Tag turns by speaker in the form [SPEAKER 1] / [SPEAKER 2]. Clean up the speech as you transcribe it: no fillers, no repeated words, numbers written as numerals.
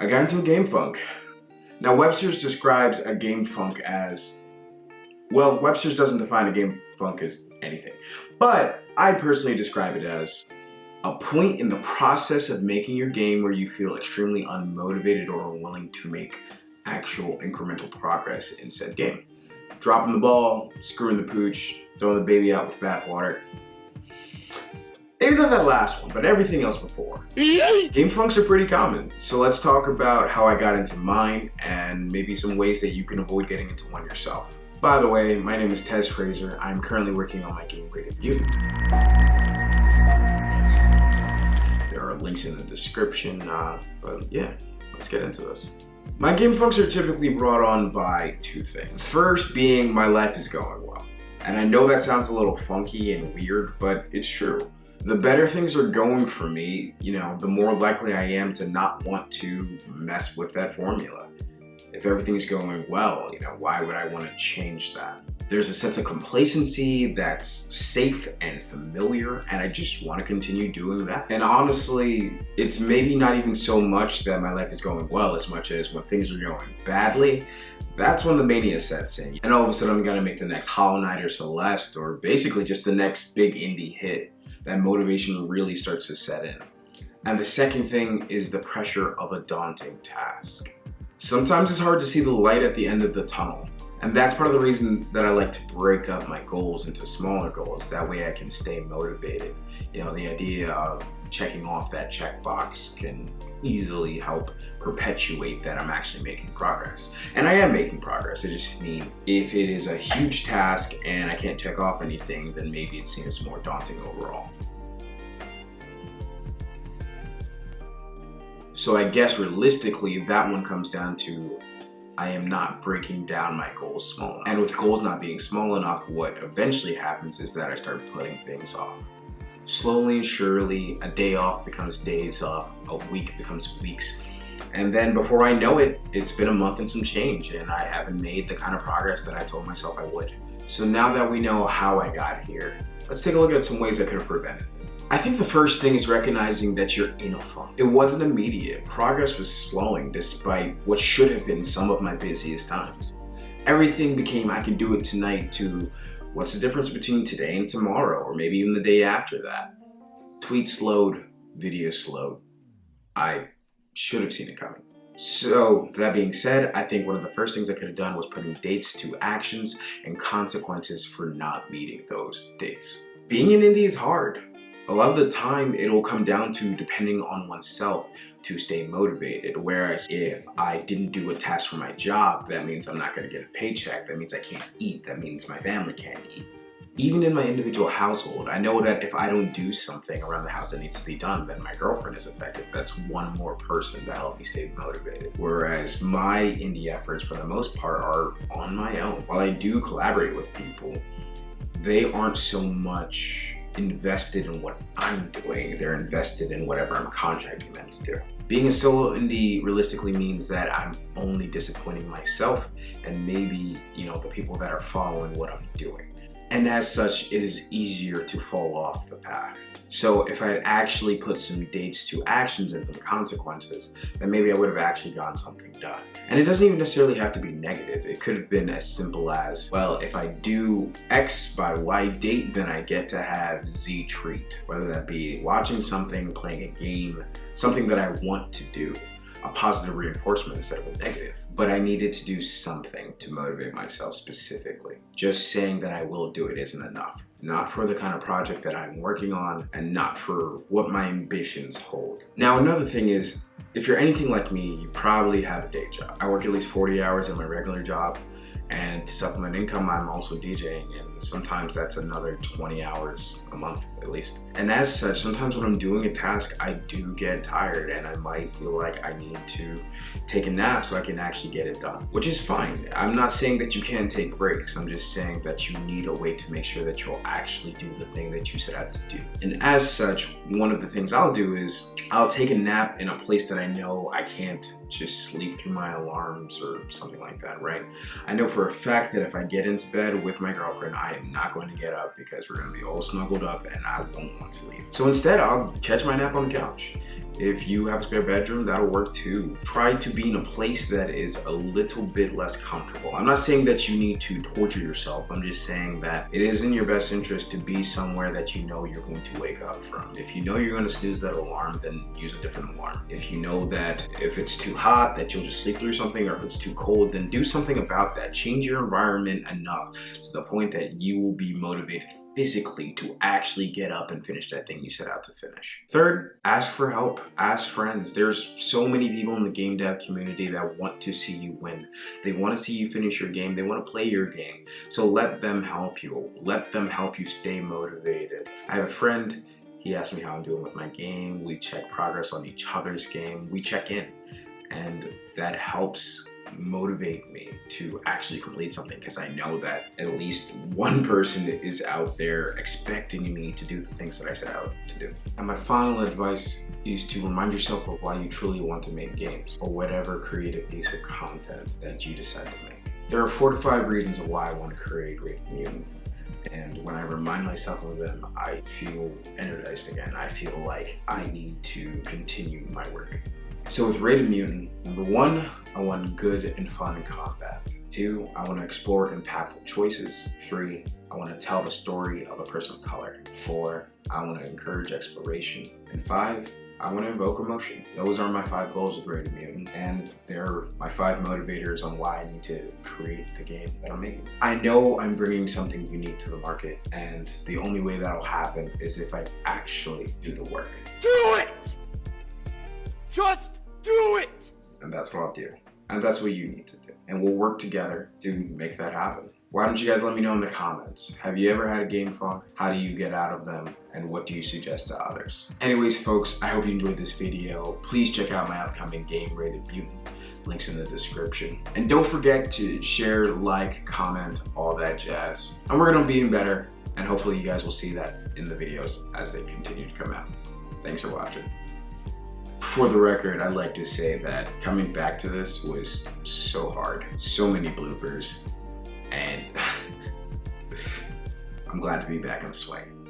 [SPEAKER 1] I got into a game funk. Now, Webster's describes a game funk as, well, Webster's doesn't define a game funk as anything, but I personally describe it as a point in the process of making your game where you feel extremely unmotivated or unwilling to make actual incremental progress in said game. Dropping the ball, screwing the pooch, throwing the baby out with bathwater. Maybe not that last one, but everything else before. Game funks are pretty common, so let's talk about how I got into mine and maybe some ways that you can avoid getting into one yourself. By the way, my name is Fraser. I'm currently working on my game rated Mutant. There are links in the description, but yeah, let's get into this. My game funks are typically brought on by two things. First being my life is going well. And I know that sounds a little funky and weird, but it's true. The better things are going for me, the more likely I am to not want to mess with that formula. If everything's going well, why would I want to change that? There's a sense of complacency that's safe and familiar, and I just want to continue doing that. And honestly, it's maybe not even so much that my life is going well as much as when things are going badly, that's when the mania sets in. And all of a sudden I'm gonna make the next Hollow Knight or Celeste, or basically just the next big indie hit. That motivation really starts to set in. And the second thing is the pressure of a daunting task. Sometimes it's hard to see the light at the end of the tunnel. And that's part of the reason that I like to break up my goals into smaller goals. That way I can stay motivated. The idea of checking off that checkbox can easily help perpetuate that I'm actually making progress. And I am making progress. I just mean if it is a huge task and I can't check off anything, then maybe it seems more daunting overall. So I guess realistically, that one comes down to I am not breaking down my goals small enough. And with goals not being small enough, what eventually happens is that I start putting things off. Slowly and surely, a day off becomes days off, a week becomes weeks. And then before I know it, it's been a month and some change, and I haven't made the kind of progress that I told myself I would. So now that we know how I got here, let's take a look at some ways I could have prevented it. I think the first thing is recognizing that you're in a funk. It wasn't immediate. Progress was slowing despite what should have been some of my busiest times. Everything became I can do it tonight to what's the difference between today and tomorrow, or maybe even the day after that. Tweets slowed, videos slowed. I should have seen it coming. So that being said, I think one of the first things I could have done was putting dates to actions and consequences for not meeting those dates. Being an indie is hard. A lot of the time it'll come down to depending on oneself to stay motivated. Whereas if I didn't do a task for my job, that means I'm not gonna get a paycheck. That means I can't eat. That means my family can't eat. Even in my individual household, I know that if I don't do something around the house that needs to be done, then my girlfriend is affected. That's one more person to help me stay motivated. Whereas my indie efforts, for the most part, are on my own. While I do collaborate with people, they aren't so much invested in what I'm doing. They're invested in whatever I'm contracting them to do. Being a solo indie realistically means that I'm only disappointing myself and maybe, the people that are following what I'm doing. And as such, it is easier to fall off the path. So if I had actually put some dates to actions and some consequences, then maybe I would have actually gotten something done. And it doesn't even necessarily have to be negative. It could have been as simple as, well, if I do X by Y date, then I get to have Z treat. Whether that be watching something, playing a game, something that I want to do. A positive reinforcement instead of a negative. But I needed to do something to motivate myself specifically. Just saying that I will do it isn't enough. Not for the kind of project that I'm working on, and not for what my ambitions hold. Now, another thing is, if you're anything like me, you probably have a day job. I work at least 40 hours at my regular job, and to supplement income, I'm also DJing, and sometimes that's another 20 hours a month at least. And as such, sometimes when I'm doing a task, I do get tired and I might feel like I need to take a nap so I can actually get it done, which is fine. I'm not saying that you can't take breaks. I'm just saying that you need a way to make sure that you'll actually do the thing that you set out to do. And as such, one of the things I'll do is I'll take a nap in a place that I know I can't just sleep through my alarms or something like that, right? I know for a fact that if I get into bed with my girlfriend, I I am not going to get up because we're going to be all snuggled up and I won't want to leave. So instead, I'll catch my nap on the couch. If you have a spare bedroom, that'll work too. Try to be in a place that is a little bit less comfortable. I'm not saying that you need to torture yourself. I'm just saying that it is in your best interest to be somewhere that you know you're going to wake up from. If you know you're going to snooze that alarm, then use a different alarm. If you know that if it's too hot, that you'll just sleep through something, or if it's too cold, then do something about that. Change your environment enough to the point that you will be motivated physically to actually get up and finish that thing you set out to finish. Third, ask for help, ask friends. There's so many people in the game dev community that want to see you win. They want to see you finish your game. They want to play your game. So let them help you. Let them help you stay motivated. I have a friend, he asked me how I'm doing with my game. We check progress on each other's game. We check in, and that helps motivate me to actually complete something, because I know that at least one person is out there expecting me to do the things that I set out to do. And my final advice is to remind yourself of why you truly want to make games, or whatever creative piece of content that you decide to make. There are 4 to 5 reasons of why I want to create Rated Mutant. And when I remind myself of them, I feel energized again. I feel like I need to continue my work. So with Rated Mutant, number 1, I want good and fun combat. 2, I want to explore impactful choices. 3, I want to tell the story of a person of color. 4, I want to encourage exploration. And 5, I want to invoke emotion. Those are my 5 goals with Rated Mutant, and they're my 5 motivators on why I need to create the game that I'm making. I know I'm bringing something unique to the market, and the only way that'll happen is if I actually do the work.
[SPEAKER 2] Do it! Just do it!
[SPEAKER 1] And that's what I'll do. And that's what you need to do. And we'll work together to make that happen. Why don't you guys let me know in the comments? Have you ever had a game funk? How do you get out of them? And what do you suggest to others? Anyways, folks, I hope you enjoyed this video. Please check out my upcoming game, Rated Mutant. Links in the description. And don't forget to share, like, comment, all that jazz. And we're gonna be better. And hopefully you guys will see that in the videos as they continue to come out. Thanks for watching. For the record, I'd like to say that coming back to this was so hard. So many bloopers, and I'm glad to be back in the swing.